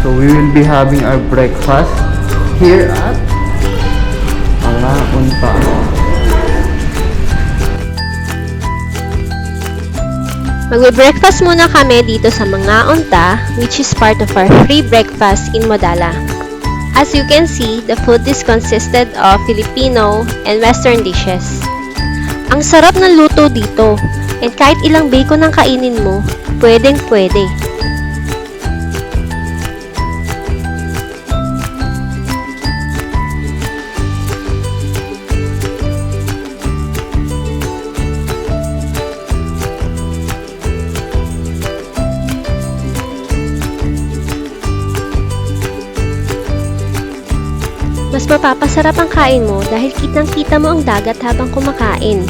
So we will be having our breakfast here at Unta. Magbe-breakfast muna kami dito sa Mga Unta, which is part of our free breakfast in Modala. As you can see, the food is consisted of Filipino and Western dishes. Ang sarap ng luto dito, and kahit ilang bacon ang kainin mo, pwedeng-pwede. Mas mapapasarap ang kain mo dahil kitang-kita mo ang dagat habang kumakain.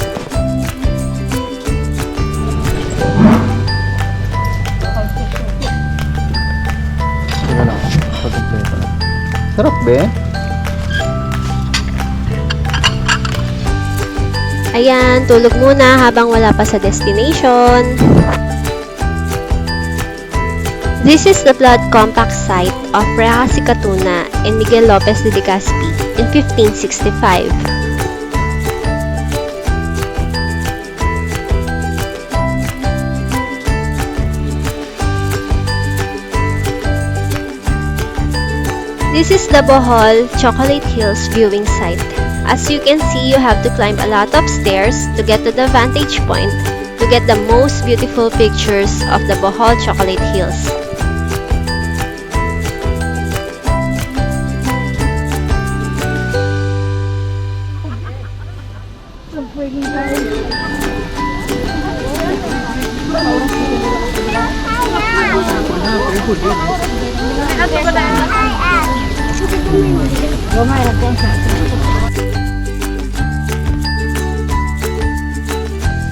Sarap be? Ayan, tulog muna habang wala pa sa destination. This is the blood compact site of Real Catuna and Miguel Lopez de Legazpi in 1565. This is the Bohol Chocolate Hills viewing site. As you can see, you have to climb a lot of stairs to get to the vantage point to get the most beautiful pictures of the Bohol Chocolate Hills.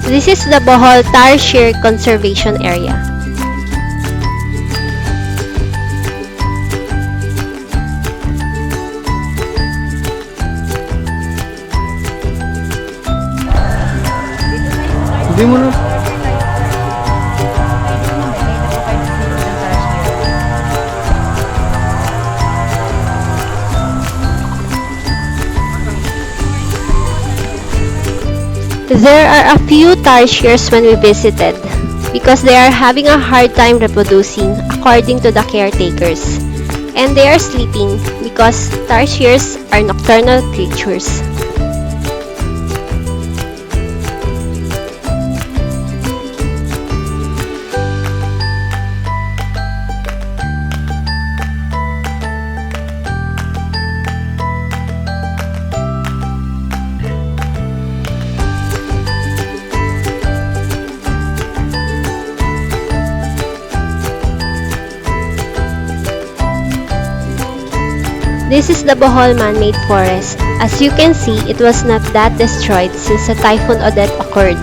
This is the Bohol TARSIER Conservation Area. Hindi mo na. There are a few tarsiers when we visited because they are having a hard time reproducing according to the caretakers, and they are sleeping because tarsiers are nocturnal creatures. This is the Bohol man-made forest. As you can see, it was not that destroyed since the Typhoon Odette occurred.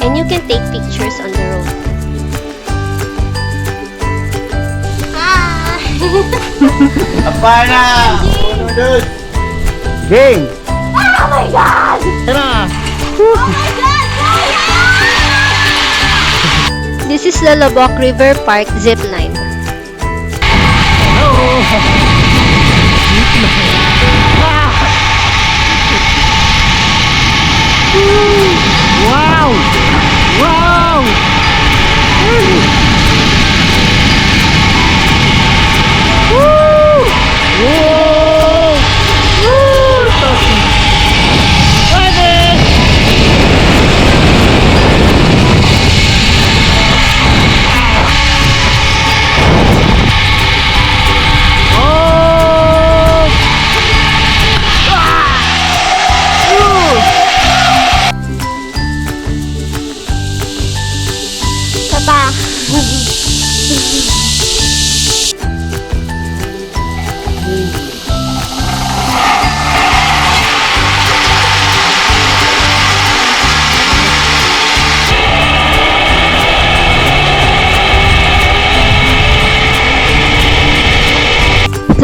And you can take pictures on the road. Apana! Game! Oh my God! Tara! Oh my God! This is the Lobock River Park ZIPLINE. Wow! Wow!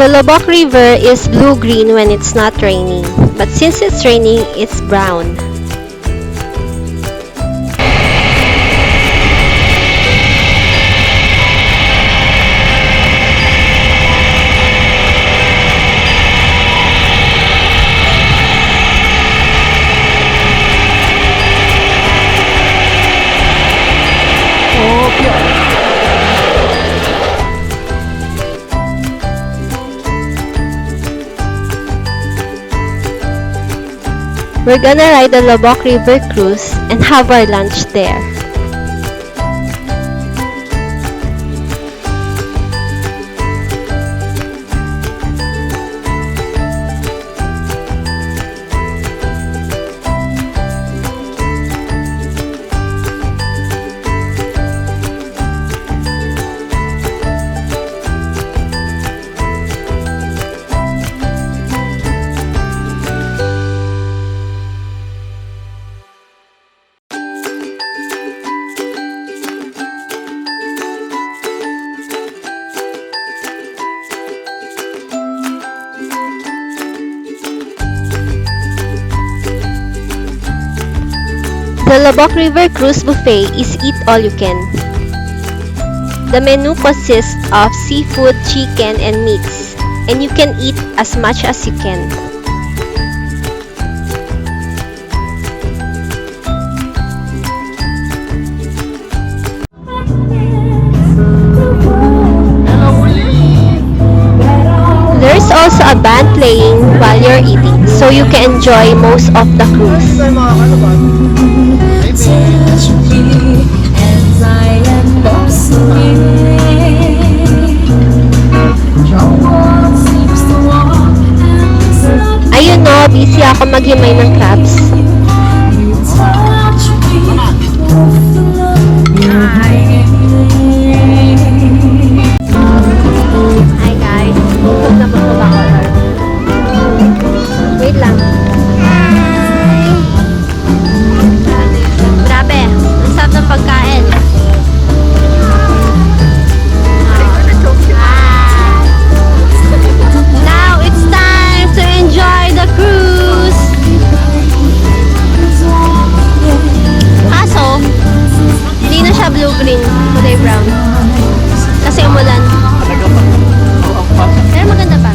The Lobock River is blue-green when it's not raining, but since it's raining, it's brown. We're gonna ride the Lobock River cruise and have our lunch there. The Lobock River Cruise Buffet is eat all you can. The menu consists of seafood, chicken, and meats, and you can eat as much as you can. There's also a band playing while you're eating, so you can enjoy most of the cruise. Ayun no, busy ako maghimay ng crabs. Hi guys, busog na busog ako. Wait lang. Grabe, ang sarap ng pagkain. Now it's time to enjoy the cruise. Kaso, hindi na siya blue-green, kulay brown. Kasi umulan. Pero maganda pa.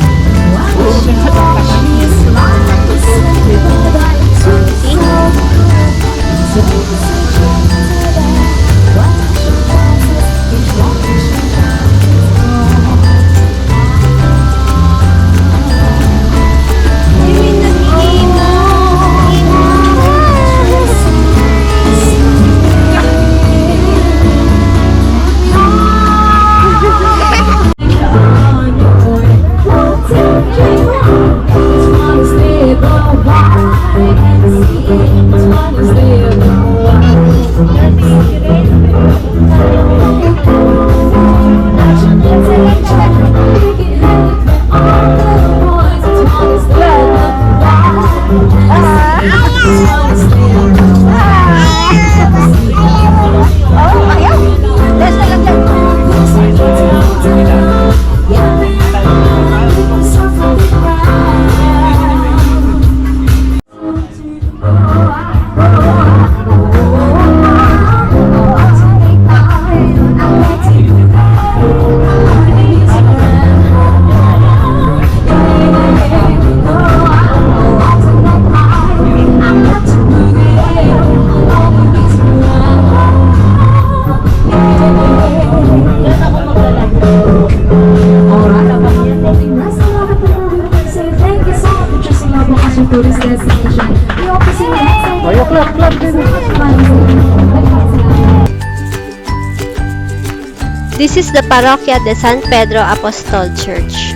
This is the Parroquia de San Pedro Apostol Church.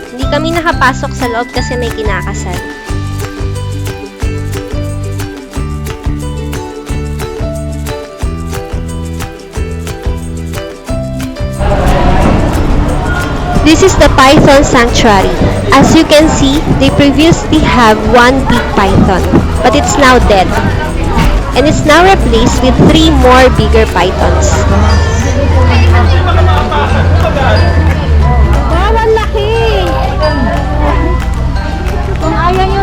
Hindi kami nakapasok sa loob kasi may kinakasal. This is the Python Sanctuary. As you can see, they previously have one big python, but it's now dead. And it's now replaced with 3 more bigger pythons.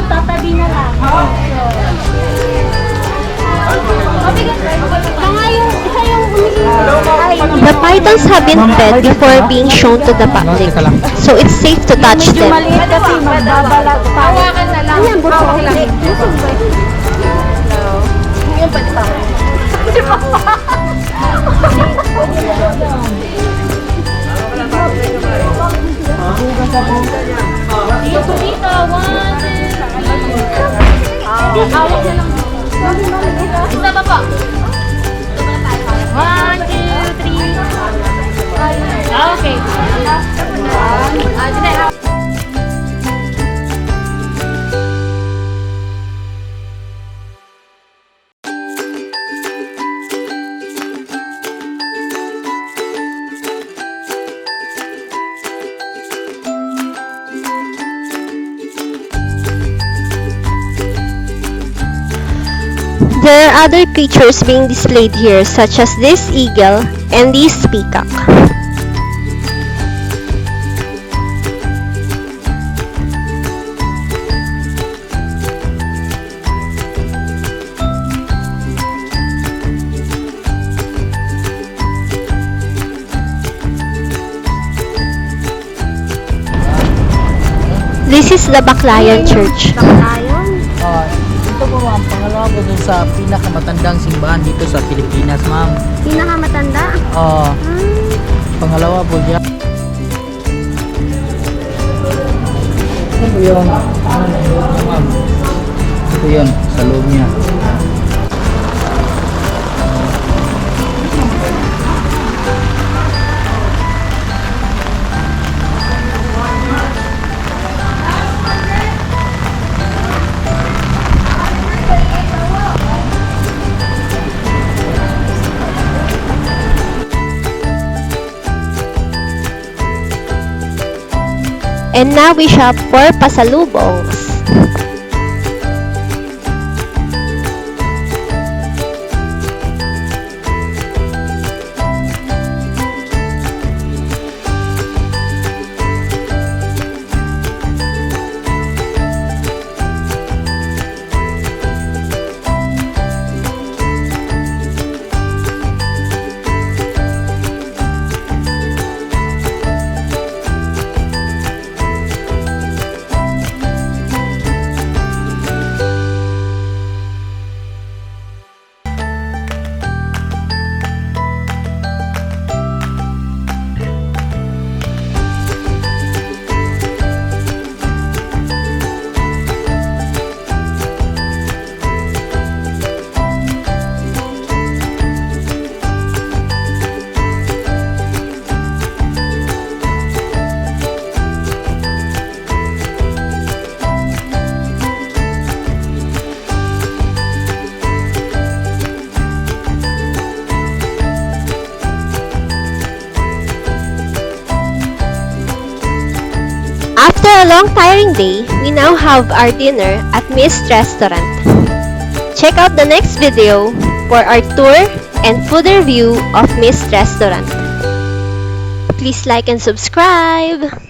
tatabi na lang. The pythons have been fed before being shown to the public, so it's safe to touch them. Maliit kasi magbabalag pa. Hawakan na lang. Ayan, hawak lang. Yung pagpa. Dito, dito. Hawak na lang. Isa pa po. 1, 2, 3. Okay. There are other creatures being displayed here, such as this eagle and this peacock. This is the BACKLAYON Church. Ito po ang pangalawa po dun sa pinakamatandang simbahan dito sa Pilipinas, ma'am. Pinakamatanda? Pangalawa po dyan. Ito po yun. Ma'am. Ito po yun, sa loob niya. And now we shop for pasalubongs. After a long tiring day, we now have our dinner at Mist Restaurant. Check out the next video for our tour and food review of Mist Restaurant. Please like and subscribe!